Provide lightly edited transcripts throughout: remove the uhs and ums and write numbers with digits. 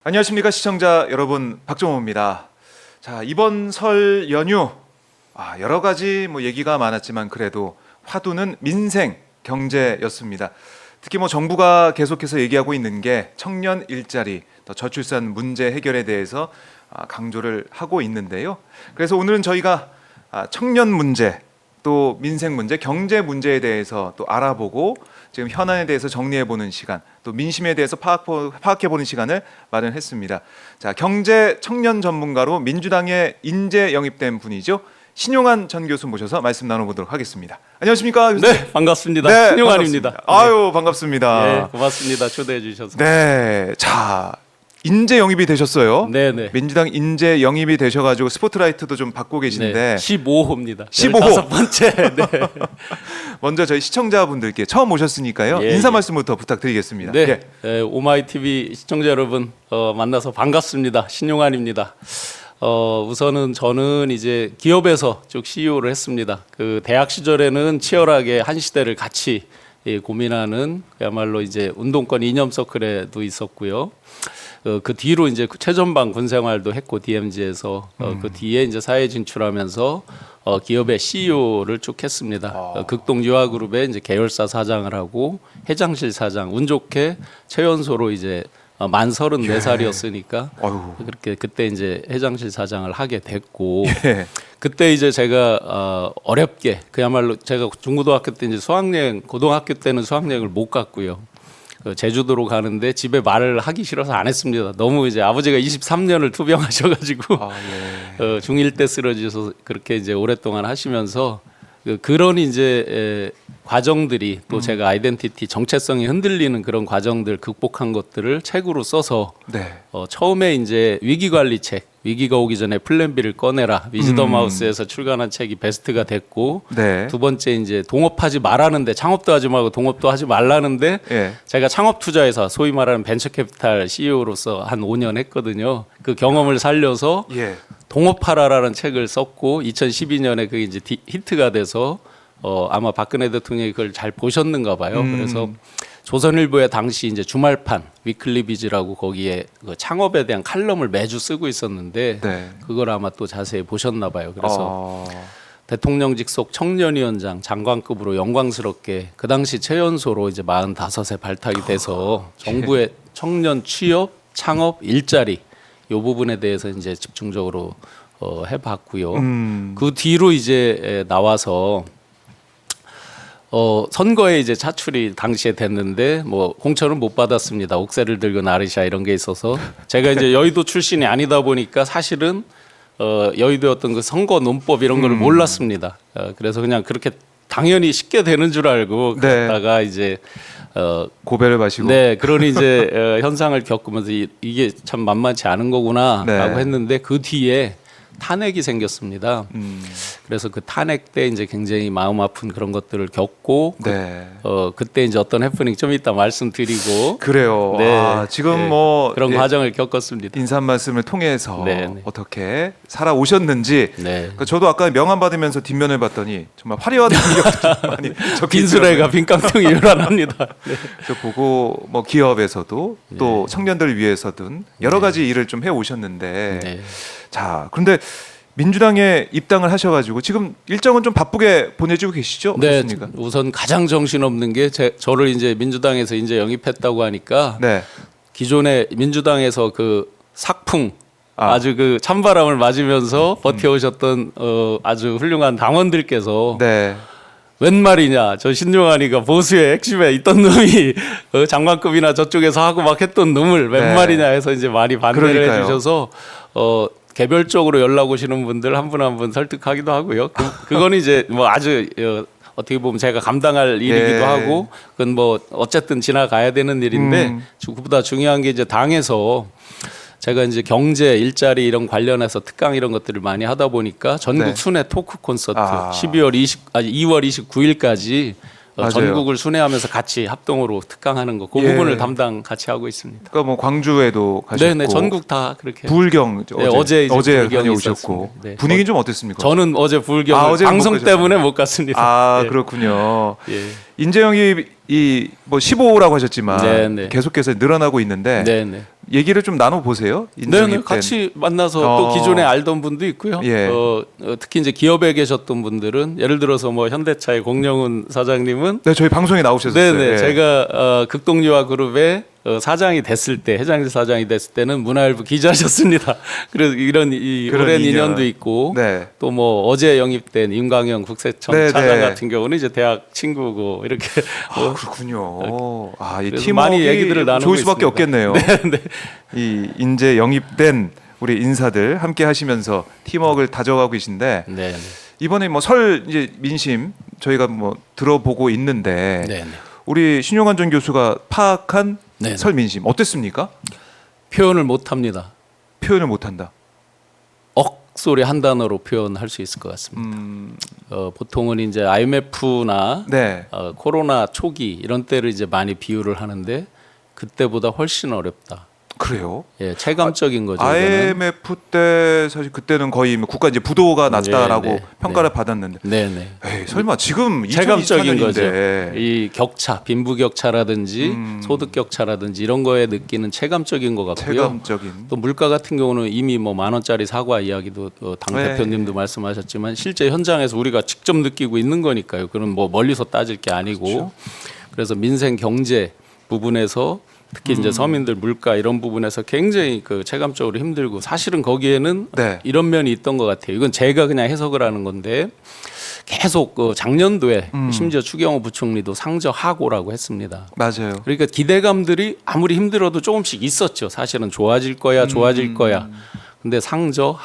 안녕하십니까 시청자 여러분, 박정호입니다. 자, 이번 설 연휴 여러 가지 얘기가 많았지만 그래도 화두는 민생 경제였습니다. 특히 정부가 계속해서 얘기하고 있는 게 청년 일자리, 또 저출산 문제 해결에 대해서 강조를 하고 있는데요. 그래서 오늘은 저희가 청년 문제, 또 민생 문제, 경제 문제에 대해서 또 알아보고 지금 현안에 대해서 정리해보는 시간, 또 민심에 대해서 파악해보는 시간을 마련했습니다. 자, 경제 청년 전문가로 민주당에 인재 영입된 분이죠. 신용환 전 교수 모셔서 말씀 나눠보도록 하겠습니다. 안녕하십니까 교수님? 네, 반갑습니다. 네, 신용환입니다. 반갑습니다. 아유, 반갑습니다. 네, 고맙습니다. 초대해 주셔서. 네, 자, 인재 영입이 되셨어요. 네네. 민주당 인재 영입이 되셔가지고 스포트라이트도 좀 받고 계신데. 네, 15호입니다. 15호. 15번째. 네. 먼저 저희 시청자분들께 처음 오셨으니까요. 예, 인사 예. 말씀부터 부탁드리겠습니다. 네, 예. 네, 오마이TV 시청자 여러분 만나서 반갑습니다. 신용환입니다. 우선은 저는 이제 기업에서 쭉 CEO를 했습니다. 그 대학 시절에는 치열하게 한 시대를 같이 고민하는 그야말로 이제 운동권 이념 서클에도 있었고요. 그 뒤로 이제 최전방 군 생활도 했고 DMZ에서 그 뒤에 이제 사회 진출하면서 기업의 CEO를 쭉 했습니다. 극동유아그룹의 이제 계열사 사장을 하고 회장실 사장, 운 좋게 최연소로 이제 만 34살이었으니까 그렇게 그때 이제 회장실 사장을 하게 됐고 그때 이제 제가 어렵게 그야말로 제가 중고등학교 때 이제 수학여행, 고등학교 때는 수학여행을 못 갔고요. 제주도로 가는데 집에 말을 하기 싫어서 안 했습니다. 너무 이제 아버지가 23년을 투병하셔가지고 중1 때 쓰러지셔서 그렇게 이제 오랫동안 하시면서 그런 이제 과정들이 또 제가 아이덴티티 정체성이 흔들리는 그런 과정들 극복한 것들을 책으로 써서 처음에 이제 위기관리책, 위기가 오기 전에 플랜 B를 꺼내라 위즈덤 하우스에서 출간한 책이 베스트가 됐고 두 번째 이제 동업하지 말라는데 창업도 하지 말고 동업도 하지 말라는데 제가 창업투자회사 소위 말하는 벤처캐피탈 CEO로서 한 5년 했거든요. 그 경험을 살려서 동업하라라는 책을 썼고 2012년에 그게 이제 히트가 돼서 아마 박근혜 대통령이 그걸 잘 보셨는가 봐요. 그래서 조선일보에 당시 이제 주말판 위클리비즈라고 거기에 그 창업에 대한 칼럼을 매주 쓰고 있었는데 그걸 아마 또 자세히 보셨나 봐요. 그래서 대통령직 속 청년위원장 장관급으로 영광스럽게 그 당시 최연소로 이제 45세 발탁이 돼서 정부의 청년 취업, 창업, 일자리 이 부분에 대해서 이제 집중적으로 해봤고요. 그 뒤로 이제 나와서 선거에 이제 차출이 당시에 됐는데 공천은 못 받았습니다. 옥새를 들고 나르샤 이런 게 있어서 제가 이제 여의도 출신이 아니다 보니까 사실은 여의도의 어떤 그 선거 논법 이런 거를 몰랐습니다. 그래서 그냥 그렇게 당연히 쉽게 되는 줄 알고 그러다가 이제 고배를 마시고 그런 이제 현상을 겪으면서 이게 참 만만치 않은 거구나라고 했는데 그 뒤에 탄핵이 생겼습니다. 그래서 그 탄핵 때 이제 굉장히 마음 아픈 그런 것들을 겪고 그때 이제 어떤 해프닝 좀 이따 말씀드리고 그래요. 지금 그런 과정을 겪었습니다. 인사 말씀을 통해서 어떻게 살아오셨는지 저도 아까 명함 받으면서 뒷면을 봤더니 정말 화려한 능력들이 많이 빈수레가 빈깡통이 요란합니다. 저 보고 기업에서도 또 청년들을 위해서든 여러 가지 일을 좀 해오셨는데 자, 그런데 민주당에 입당을 하셔가지고 지금 일정은 좀 바쁘게 보내주고 계시죠? 어떻습니까? 우선 가장 정신없는 게 저를 이제 민주당에서 이제 영입했다고 하니까 기존에 민주당에서 그 삭풍 아주 그 찬바람을 맞으면서 버텨오셨던 아주 훌륭한 당원들께서 웬 말이냐, 저 신용환이가 보수의 핵심에 있던 놈이 장관급이나 저쪽에서 하고 막 했던 놈을 웬 말이냐 해서 이제 많이 반대를 해주셔서 개별적으로 연락 오시는 분들 한 분 한 분 설득하기도 하고요. 그건 이제 아주 어떻게 보면 제가 감당할 일이기도 하고 그건 어쨌든 지나가야 되는 일인데 그보다 중요한 게 이제 당에서 제가 이제 경제, 일자리 이런 관련해서 특강 이런 것들을 많이 하다 보니까 전국 순회 토크 콘서트 2월 29일까지 전국을 순회하면서 같이 합동으로 특강하는 거 그 부분을 담당 같이 하고 있습니다. 그러니까 광주에도 가셨고 네네, 전국 다 그렇게. 부울경 어제 다녀오셨고 분위기는 좀 어땠습니까? 저는 어제 부울경 방송 때문에 못 갔습니다. 그렇군요. 인재 영입 이 뭐 15라고 하셨지만 네, 네. 계속해서 늘어나고 있는데 네네. 얘기를 좀 나눠 보세요. 네, 같이 만나서 또 기존에 알던 분도 있고요. 예. 특히 이제 기업에 계셨던 분들은 예를 들어서 뭐 현대차의 공영훈 사장님은 네, 저희 방송에 나오셨어요. 네네 예. 제가 극동유화 그룹의 사장이 됐을 때 회장님 사장이 됐을 때는 문화일보 기자셨습니다. 그래서 이런 그런 오랜 인연. 인연도 있고 네. 또 뭐 어제 영입된 임광영 국세청 네, 차장 네. 같은 경우는 이제 대학 친구고 이렇게 아, 그렇군요. 아, 이 그래서 팀워크가 많이 얘기들을 나누고 좋을 수밖에 있습니다. 없겠네요. 이 인재 영입된 우리 인사들 함께 하시면서 팀워크를 다져가고 계신데 네. 이번에 뭐 설 이제 민심 저희가 뭐 들어보고 있는데 네. 우리 신용환 전 교수가 파악한 네. 설 민심 어땠습니까? 표현을 못 합니다. 표현을 못한다. 억소리 한 단어로 표현할 수 있을 것 같습니다. 보통은 이제 IMF나 네. 코로나 초기 이런 때를 이제 많이 비유를 하는데 그때보다 훨씬 어렵다. 그래요? 예, 체감적인 거죠. 이거는. IMF 때 사실 그때는 거의 뭐 국가 이제 부도가 났다라고 네, 네, 평가를 받았는데 네네. 에이, 설마 지금 체감적인 거죠. 2024년인데 이 격차, 빈부격차라든지 소득격차라든지 이런 거에 느끼는 체감적인 것 같고요. 체감적인 또 물가 같은 경우는 이미 뭐 10,000원짜리 사과 이야기도 당 네. 대표님도 말씀하셨지만 실제 현장에서 우리가 직접 느끼고 있는 거니까요. 그럼 뭐 멀리서 따질 게 아니고 그렇죠. 그래서 민생 경제 부분에서 특히 이제 서민들 물가 이런 부분에서 굉장히 그 체감적으로 힘들고 사실은 거기에는 네. 이런 면이 있던 것 같아요. 이건 제가 그냥 해석을 하는 건데 계속 그 작년도에 심지어 추경호 부총리도 상저하고라고 했습니다. 맞아요. 그러니까 기대감들이 아무리 힘들어도 조금씩 있었죠. 사실은 좋아질 거야, 좋아질 거야. 근데 상저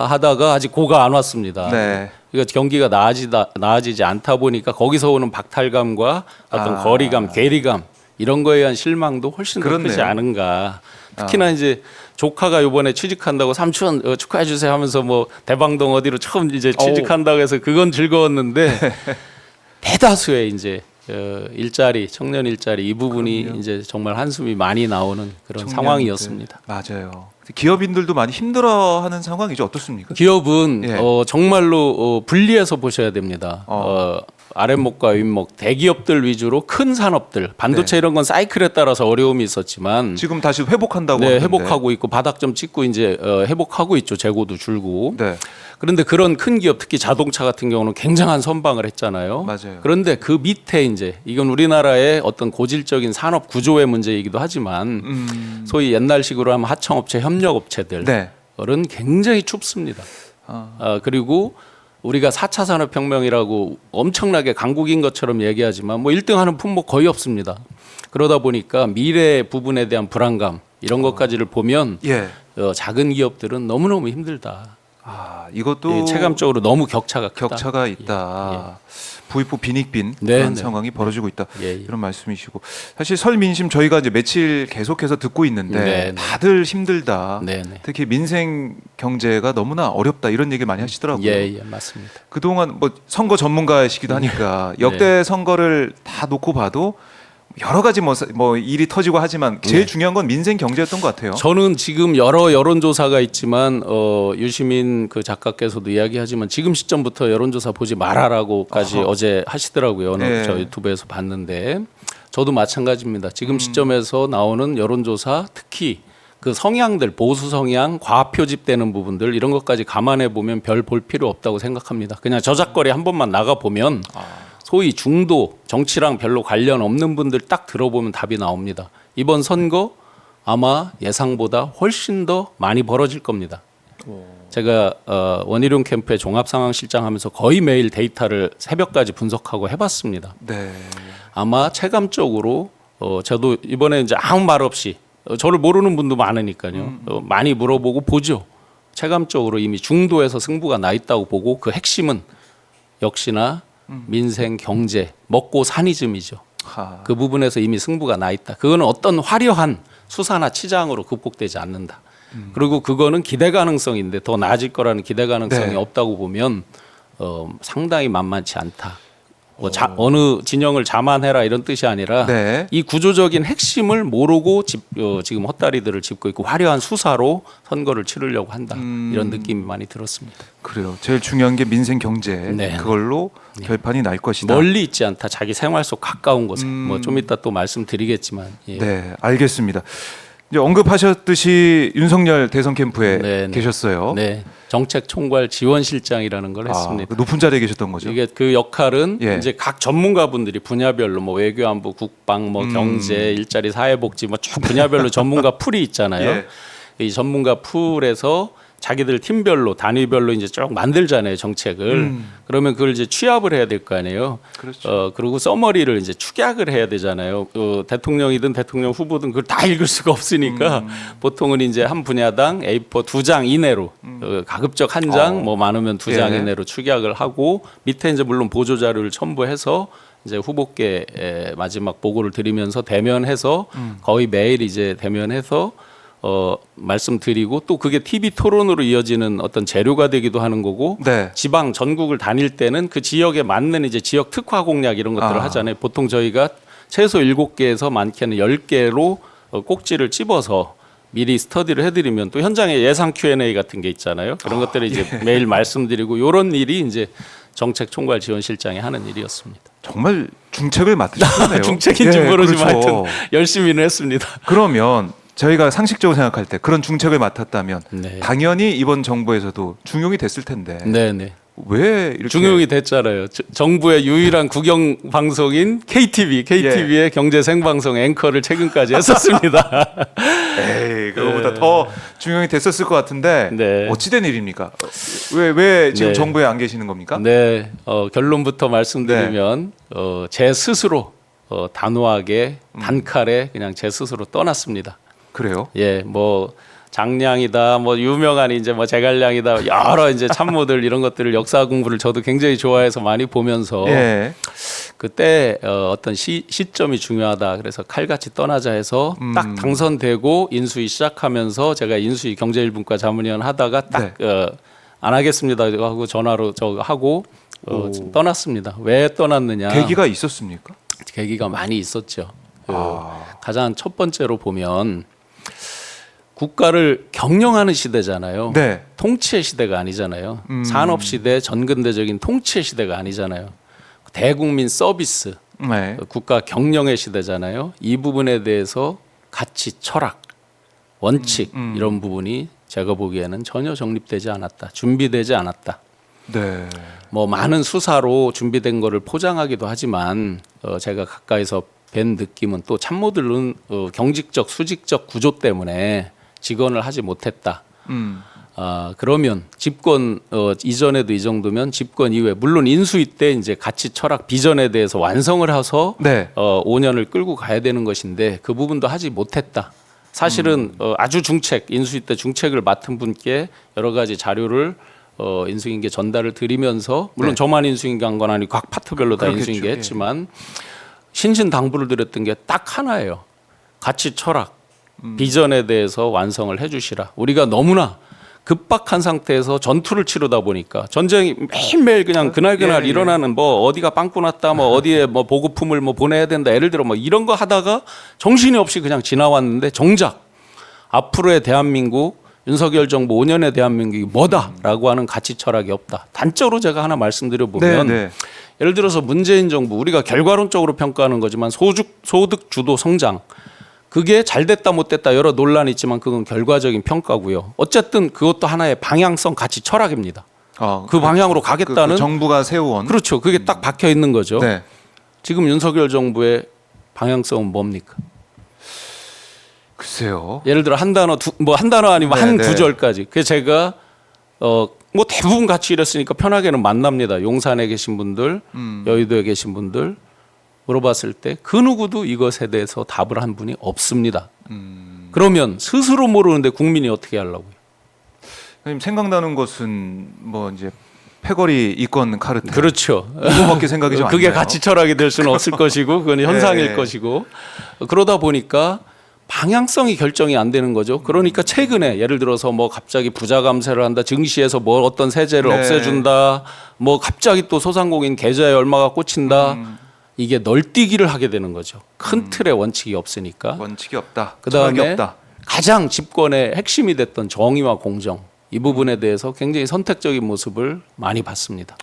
하다가 아직 고가 안 왔습니다. 네. 그러니까 경기가 나아지지 않다 보니까 거기서 오는 박탈감과 어떤 거리감, 괴리감 이런 거에 대한 실망도 훨씬 더 크지 그렇네요. 않은가. 특히나 이제 조카가 이번에 취직한다고 삼촌 축하해 주세요 하면서 뭐 대방동 어디로 처음 이제 취직한다고 해서 그건 즐거웠는데 대다수의 이제 일자리, 청년 일자리 이 부분이 그럼요. 이제 정말 한숨이 많이 나오는 그런 청년들. 상황이었습니다. 맞아요. 기업인들도 많이 힘들어하는 상황이죠. 어떻습니까? 기업은 예. 정말로 분리해서 보셔야 됩니다. 아랫목과 윗목 대기업들 위주로 큰 산업들 반도체 네. 이런 건 사이클에 따라서 어려움이 있었지만 지금 다시 회복한다고 네, 하는데. 회복하고 있고 바닥 좀 찍고 이제 회복하고 있죠. 재고도 줄고. 네. 그런데 그런 큰 기업 특히 자동차 같은 경우는 굉장한 선방을 했잖아요. 맞아요. 그런데 그 밑에 이제 이건 우리나라의 어떤 고질적인 산업 구조의 문제이기도 하지만 소위 옛날식으로 하면 하청업체, 협력업체들은 네. 굉장히 춥습니다. 그리고 우리가 4차 산업혁명이라고 엄청나게 강국인 것처럼 얘기하지만 뭐 1등하는 품목 거의 없습니다. 그러다 보니까 미래 부분에 대한 불안감 이런 것까지를 보면 예. 작은 기업들은 너무너무 힘들다. 이것도 체감적으로 너무 격차가 크다. 격차가 있다. 부익부 빈익빈 네, 그런 네. 상황이 벌어지고 있다. 예, 예. 이런 말씀이시고 사실 설 민심 저희가 이제 며칠 계속해서 듣고 있는데 네, 네. 다들 힘들다. 네, 네. 특히 민생 경제가 너무나 어렵다 이런 얘기 많이 하시더라고요. 예, 맞습니다. 그동안 뭐 선거 전문가이시기도 하니까 역대 선거를 다 놓고 봐도 여러 가지 뭐 일이 터지고 하지만 제일 중요한 건 민생 경제였던 것 같아요. 저는 지금 여러 여론조사가 있지만 유시민 그 작가께서도 이야기하지만 지금 시점부터 여론조사 보지 말아라고까지 어제 하시더라고요. 네. 저 유튜브에서 봤는데 저도 마찬가지입니다. 지금 시점에서 나오는 여론조사 특히 그 성향들 보수 성향 과학 표집되는 부분들 이런 것까지 감안해 보면 별 볼 필요 없다고 생각합니다. 그냥 저작거리 한 번만 나가 보면 소위 중도 정치랑 별로 관련 없는 분들 딱 들어보면 답이 나옵니다. 이번 선거 아마 예상보다 훨씬 더 많이 벌어질 겁니다. 제가 원희룡 캠프의 종합상황실장 하면서 거의 매일 데이터를 새벽까지 분석하고 해봤습니다. 네. 아마 체감적으로 저도 이번에 이제 아무 말 없이 저를 모르는 분도 많으니까요. 많이 물어보고 보죠. 체감적으로 이미 중도에서 승부가 나 있다고 보고 그 핵심은 역시나 민생 경제 먹고 사니즘이죠. 그 부분에서 이미 승부가 나 있다. 그거는 어떤 화려한 수사나 치장으로 극복되지 않는다. 그리고 그거는 기대 가능성인데 더 나아질 거라는 기대 가능성이 네. 없다고 보면 상당히 만만치 않다. 어느 진영을 자만해라 이런 뜻이 아니라 네. 이 구조적인 핵심을 모르고 지금 헛다리들을 짚고 있고 화려한 수사로 선거를 치르려고 한다 이런 느낌이 많이 들었습니다. 그래요. 제일 중요한 게 민생 경제. 네. 그걸로 결판이 날 것이다. 멀리 있지 않다. 자기 생활 속 가까운 곳에. 뭐 좀 이따 또 말씀드리겠지만. 예. 네, 알겠습니다. 이제 언급하셨듯이 윤석열 대선 캠프에 네, 네. 계셨어요. 네. 정책총괄 지원실장이라는 걸 했습니다. 그 높은 자리에 계셨던 거죠. 이게 그 역할은 예. 이제 각 전문가분들이 분야별로 뭐 외교안보, 국방, 뭐 경제, 일자리, 사회복지 뭐 쭉 분야별로 전문가 풀이 있잖아요. 예. 이 전문가 풀에서 자기들 팀별로 단위별로 이제 쭉 만들잖아요 정책을. 그러면 그걸 이제 취합을 해야 될 거 아니에요. 그렇죠. 그리고 서머리를 이제 축약을 해야 되잖아요. 대통령이든 대통령 후보든 그걸 다 읽을 수가 없으니까 보통은 이제 한 분야당 A4 2장 이내로 가급적 한 장, 뭐 많으면 2장 예. 이내로 축약을 하고 밑에 이제 물론 보조 자료를 첨부해서 이제 후보께 마지막 보고를 드리면서 대면해서 거의 매일 이제 대면해서 말씀드리고 또 그게 TV 토론으로 이어지는 어떤 재료가 되기도 하는 거고 네. 지방 전국을 다닐 때는 그 지역에 맞는 이제 지역 특화 공약 이런 것들을 하잖아요. 보통 저희가 최소 7개에서 많게는 10개로 꼭지를 찝어서 미리 스터디를 해드리면 또 현장에 예상 Q&A 같은 게 있잖아요. 그런 것들을 이제 매일 말씀드리고 이런 일이 이제 정책 총괄 지원실장이 하는 일이었습니다. 정말 중책을 맡으셨네요. 중책인지 모르지만 그렇죠. 하여튼 열심히는 했습니다. 그러면 저희가 상식적으로 생각할 때 그런 중책을 맡았다면 네. 당연히 이번 정부에서도 중용이 됐을 텐데 네네. 왜 이렇게 중용이 됐잖아요. 정부의 유일한 국영 방송인 KTV의 경제 생방송 앵커를 최근까지 했었습니다. 에이 그거보다 더 중용이 됐었을 것 같은데 네. 어찌된 일입니까? 왜 지금 네. 정부에 안 계시는 겁니까? 네, 결론부터 말씀드리면 제 스스로 단호하게 단칼에 그냥 제 스스로 떠났습니다. 그래요? 예, 뭐 장량이다, 뭐 유명한 이제 뭐 제갈량이다, 여러 이제 참모들 이런 것들을 역사 공부를 저도 굉장히 좋아해서 많이 보면서 예. 그때 어떤 시점이 중요하다. 그래서 칼같이 떠나자 해서 딱 당선되고 인수위 시작하면서 제가 인수위 경제1분과 자문위원 하다가 딱 안 하겠습니다 하고 전화로 하고 떠났습니다. 왜 떠났느냐? 계기가 있었습니까? 계기가 많이 있었죠. 가장 첫 번째로 보면 국가를 경영하는 시대잖아요. 네. 통치의 시대가 아니잖아요. 산업 시대, 전근대적인 통치의 시대가 아니잖아요. 대국민 서비스, 네. 국가 경영의 시대잖아요. 이 부분에 대해서 가치, 철학, 원칙 이런 부분이 제가 보기에는 전혀 정립되지 않았다. 준비되지 않았다. 네. 뭐 많은 수사로 준비된 거를 포장하기도 하지만 제가 가까이서 뵌 느낌은 또 참모들은 경직적, 수직적 구조 때문에 직언을 하지 못했다. 그러면 집권 이전에도 이 정도면 집권 이후에 물론 인수위 때 이제 가치, 철학, 비전에 대해서 완성을 해서 네. 5년을 끌고 가야 되는 것인데 그 부분도 하지 못했다. 사실은 아주 중책 인수위 때 중책을 맡은 분께 여러 가지 자료를 인수인계 전달을 드리면서 물론 네. 저만 인수인계 한 건 아니고 각 파트별로 다 그렇겠죠. 인수인계 했지만 신신당부를 드렸던 게 딱 하나예요. 가치, 철학, 비전에 대해서 완성을 해주시라. 우리가 너무나 급박한 상태에서 전투를 치르다 보니까 전쟁이 매일매일 그냥 그날 예. 일어나는 뭐 어디가 빵꾸 났다, 뭐 어디에 뭐 보급품을 뭐 보내야 된다. 예를 들어 뭐 이런 거 하다가 정신이 없이 그냥 지나왔는데 정작 앞으로의 대한민국 윤석열 정부 5년의 대한민국이 뭐다라고 하는 가치 철학이 없다. 단적으로 제가 하나 말씀드려 보면 네. 예를 들어서 문재인 정부 우리가 결과론적으로 평가하는 거지만 소득 주도 성장 그게 잘 됐다 못 됐다 여러 논란이 있지만 그건 결과적인 평가고요. 어쨌든 그것도 하나의 방향성 가치 철학입니다. 그 방향으로 가겠다는 정부가 세워온 그렇죠. 그게 딱 박혀 있는 거죠. 네. 지금 윤석열 정부의 방향성은 뭡니까? 글쎄요. 예를 들어 한 단어 한 단어 아니면 네, 한 네. 구절까지. 그래서 제가 뭐 대부분 같이 일했으니까 편하게는 만납니다. 용산에 계신 분들, 여의도에 계신 분들 물어봤을 때 그 누구도 이것에 대해서 답을 한 분이 없습니다. 그러면 스스로 모르는데 국민이 어떻게 하려고요? 선생님 생각나는 것은 뭐 이제 패거리 이권 카르텔. 그렇죠. 이거밖에 생각이 좀 안 그게 나요. 가치 철학이 될 수는 없을 것이고 그건 현상일 네. 것이고 그러다 보니까 방향성이 결정이 안 되는 거죠. 그러니까 최근에 예를 들어서 뭐 갑자기 부자 감세를 한다, 증시에서 뭐 어떤 세제를 네. 없애준다, 뭐 갑자기 또 소상공인 계좌에 얼마가 꽂힌다. 이게 널뛰기를 하게 되는 거죠. 큰 틀의 원칙이 없으니까. 원칙이 없다. 그다음에 철학이 없다. 가장 집권의 핵심이 됐던 정의와 공정 이 부분에 대해서 굉장히 선택적인 모습을 많이 봤습니다.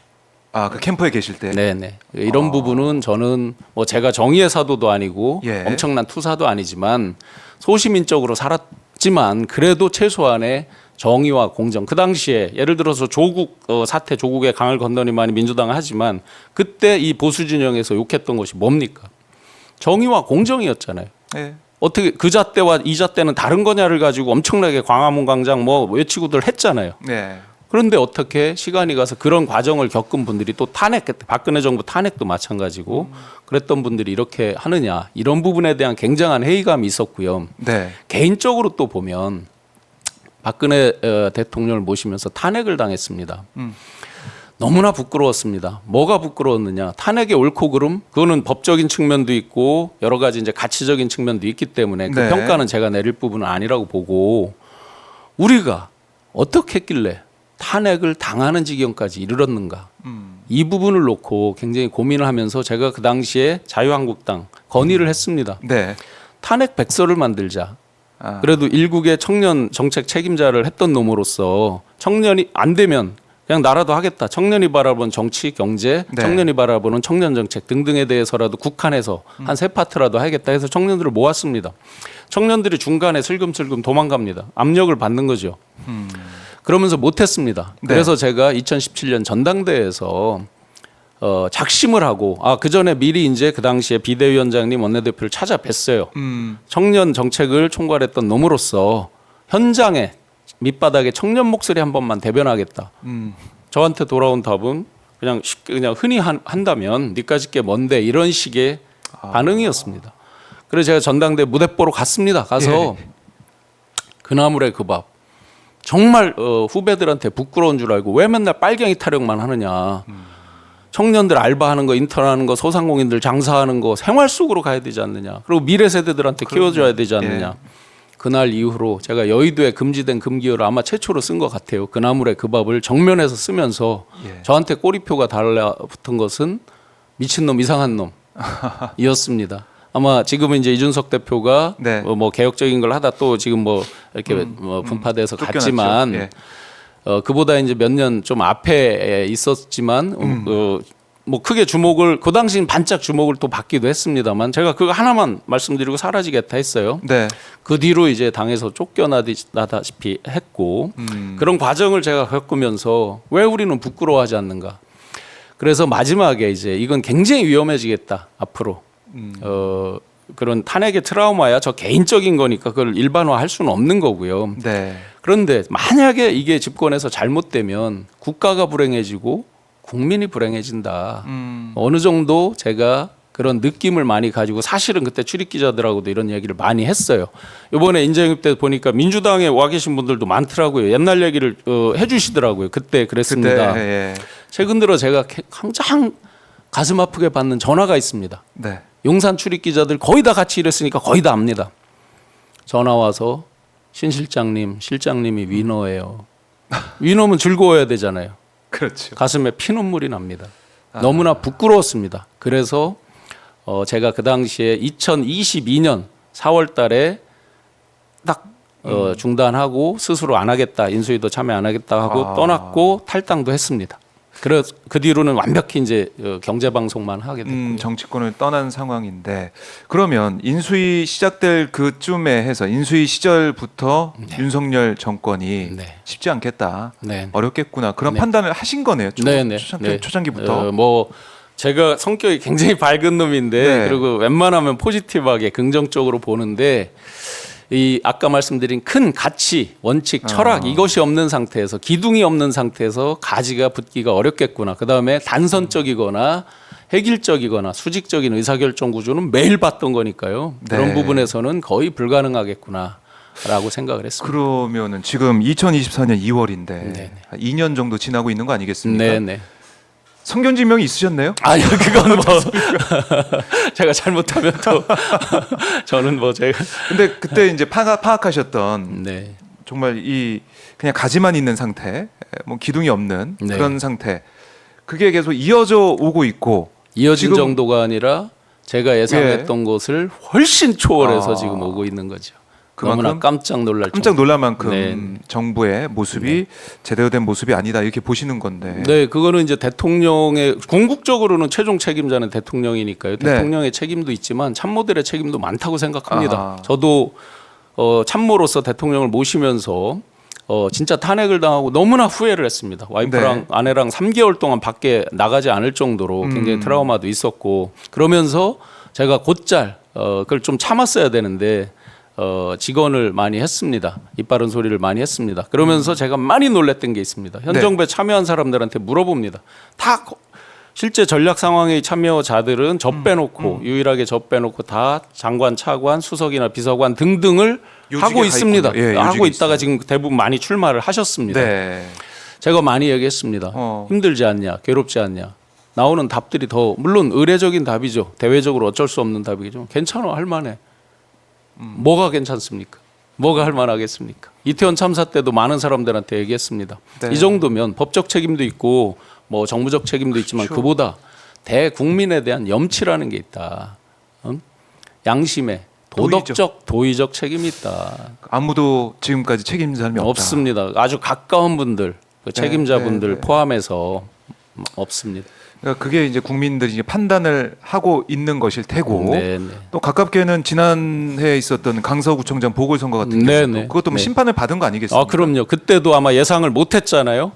아, 그 캠프에 계실 때. 네네. 이런 부분은 저는 뭐 제가 정의의 사도도 아니고 예. 엄청난 투사도 아니지만 소시민적으로 살았지만 그래도 최소한의 정의와 공정. 그 당시에 예를 들어서 조국 사태, 조국의 강을 건너니만이 민주당을 하지만 그때 이 보수 진영에서 욕했던 것이 뭡니까? 정의와 공정이었잖아요. 네. 어떻게 그자 때와 이자 때는 다른 거냐를 가지고 엄청나게 광화문 광장 뭐 외치고들 했잖아요. 네. 그런데 어떻게 시간이 가서 그런 과정을 겪은 분들이 또 탄핵했대. 박근혜 정부 탄핵도 마찬가지고 그랬던 분들이 이렇게 하느냐. 이런 부분에 대한 굉장한 회의감이 있었고요. 네. 개인적으로 또 보면 박근혜 대통령을 모시면서 탄핵을 당했습니다. 너무나 부끄러웠습니다. 뭐가 부끄러웠느냐? 탄핵의 옳고 그름 그거는 법적인 측면도 있고 여러 가지 이제 가치적인 측면도 있기 때문에 그 네. 평가는 제가 내릴 부분은 아니라고 보고 우리가 어떻게 했길래 탄핵을 당하는 지경까지 이르렀는가? 이 부분을 놓고 굉장히 고민을 하면서 제가 그 당시에 자유한국당 건의를 했습니다. 네. 탄핵 백서를 만들자. 아. 그래도 일국의 청년 정책 책임자를 했던 놈으로서 청년이 안 되면 그냥 나라도 하겠다. 청년이 바라보는 정치, 경제, 네. 청년이 바라보는 청년 정책 등등에 대해서라도 국한해서 한 세 파트라도 하겠다 해서 청년들을 모았습니다. 청년들이 중간에 슬금슬금 도망갑니다. 압력을 받는 거죠. 그러면서 못했습니다. 네. 그래서 제가 2017년 전당대회에서 작심을 하고 그 전에 미리 이제 그 당시에 비대위원장님 원내대표를 찾아뵀어요. 청년 정책을 총괄했던 놈으로서 현장에 밑바닥에 청년 목소리 한 번만 대변하겠다. 저한테 돌아온 답은 그냥 쉽게 그냥 흔히 한다면 니까짓 게 뭔데 이런 식의 반응이었습니다. 그래서 제가 전당대 무대뽀로 갔습니다. 가서 예. 그나물의 그 밥. 정말 후배들한테 부끄러운 줄 알고 왜 맨날 빨갱이 타령만 하느냐. 청년들 알바하는 거, 인턴하는 거, 소상공인들 장사하는 거 생활 속으로 가야 되지 않느냐. 그리고 미래 세대들한테 키워줘야 되지 않느냐. 예. 그날 이후로 제가 여의도에 금지된 금기어를 아마 최초로 쓴 것 같아요. 그나물의 그 밥을 정면에서 쓰면서 예. 저한테 꼬리표가 달라붙은 것은 미친놈, 이상한 놈이었습니다. 아마 지금은 이제 이준석 대표가 네. 뭐 개혁적인 걸 하다 또 지금 뭐 이렇게 뭐 분파돼서 쫓겨났죠. 갔지만 예. 그보다 이제 몇 년 좀 앞에 있었지만 뭐 크게 주목을 그 당시는 반짝 주목을 또 받기도 했습니다만 제가 그거 하나만 말씀드리고 사라지겠다 했어요. 네. 그 뒤로 이제 당에서 쫓겨나다시피 했고 그런 과정을 제가 겪으면서 왜 우리는 부끄러워하지 않는가. 그래서 마지막에 이제 이건 굉장히 위험해지겠다 앞으로. 그런 탄핵의 트라우마야 저 개인적인 거니까 그걸 일반화할 수는 없는 거고요. 네. 그런데 만약에 이게 집권해서 잘못되면 국가가 불행해지고 국민이 불행해진다. 어느 정도 제가 그런 느낌을 많이 가지고 사실은 그때 출입 기자들하고도 이런 얘기를 많이 했어요. 이번에 인재영입 때 보니까 민주당에 와 계신 분들도 많더라고요. 옛날 얘기를 해주시더라고요. 그때 그랬습니다. 그때, 예. 최근 들어 제가 가장 가슴 아프게 받는 전화가 있습니다. 네. 용산 출입 기자들 거의 다 같이 일했으니까 거의 다 압니다. 전화 와서 신 실장님, 실장님이 위너예요. 위너면 즐거워야 되잖아요. 그렇죠. 가슴에 피눈물이 납니다. 너무나 부끄러웠습니다. 그래서 제가 그 당시에 2022년 4월 달에 딱 중단하고 스스로 안 하겠다. 인수위도 참여 안 하겠다 하고 떠났고 탈당도 했습니다. 그래서 그 뒤로는 완벽히 이제 경제 방송만 하게 됐고요. 정치권을 떠난 상황인데 그러면 인수위 시작될 그쯤에 해서 인수위 시절부터 윤석열 정권이 네. 쉽지 않겠다, 네. 어렵겠구나 그런 네. 판단을 하신 거네요. 네네. 초창기부터. 뭐 제가 성격이 굉장히 밝은 놈인데 네. 그리고 웬만하면 포지티브하게 긍정적으로 보는데 이 아까 말씀드린 큰 가치, 원칙, 철학 이것이 없는 상태에서 기둥이 없는 상태에서 가지가 붙기가 어렵겠구나. 그다음에 단선적이거나 획일적이거나 수직적인 의사결정 구조는 매일 봤던 거니까요. 네. 그런 부분에서는 거의 불가능하겠구나라고 생각을 했습니다. 그러면은 지금 2024년 2월인데 네네. 2년 정도 지나고 있는 거 아니겠습니까? 네네. 성견지명이 있으셨네요? 아니요, 그건 뭐 제가 잘못하면 또 저는 뭐 제가 근데 그때 이제 파악하셨던 네. 정말 이 그냥 가지만 있는 상태, 뭐 기둥이 없는 네. 그런 상태, 그게 계속 이어져 오고 있고 이어진 지금- 정도가 아니라 제가 예상했던 것을 훨씬 초월해서 아. 지금 오고 있는 거죠. 그만큼 너무나 깜짝 놀랄 깜짝 놀랄 만큼 네. 정부의 모습이 제대로 된 모습이 아니다 이렇게 보시는 건데. 네, 그거는 이제 대통령의 궁극적으로는 최종 책임자는 대통령이니까요. 네. 대통령의 책임도 있지만 참모들의 책임도 많다고 생각합니다. 아하. 저도 참모로서 대통령을 모시면서 진짜 탄핵을 당하고 너무나 후회를 했습니다. 와이프랑 네. 아내랑 3개월 동안 밖에 나가지 않을 정도로 굉장히 트라우마도 있었고 그러면서 제가 곧잘 그걸 좀 참았어야 되는데 직언을 많이 했습니다. 입 바른 소리를 많이 했습니다. 그러면서 제가 많이 놀랬던 게 있습니다. 현 네. 정부에 참여한 사람들한테 물어봅니다. 다 실제 전략 상황의 참여자들은 저 빼놓고 유일하게 저 빼놓고 다 장관, 차관, 수석이나 비서관 등등을 요직에 하고 가 있습니다. 있군요. 예, 하고 요직에 있다가 지금 대부분 많이 출마를 하셨습니다. 네. 제가 많이 얘기했습니다. 힘들지 않냐, 괴롭지 않냐. 나오는 답들이 더 물론 의례적인 답이죠. 대외적으로 어쩔 수 없는 답이죠. 괜찮아, 할만해. 뭐가 괜찮습니까? 뭐가 할만하겠습니까? 이태원 참사 때도 많은 사람들한테 얘기했습니다. 네. 이 정도면 법적 책임도 있고 뭐 정부적 책임도 있지만 그렇죠. 그보다 대국민에 대한 염치라는 게 있다. 양심에 도덕적, 도의적 책임이 있다. 아무도 지금까지 책임진 사람이 없다. 없습니다. 아주 가까운 분들, 그 책임자분들 네, 네. 포함해서 없습니다. 그러니까 그게 이제 국민들이 이제 판단을 하고 있는 것일 테고 네, 네. 또 가깝게는 지난해에 있었던 강서구청장 보궐선거 같은 네, 경우도 네. 그것도 뭐 네. 심판을 받은 거 아니겠습니까? 아, 그럼요. 그때도 아마 예상을 못 했잖아요.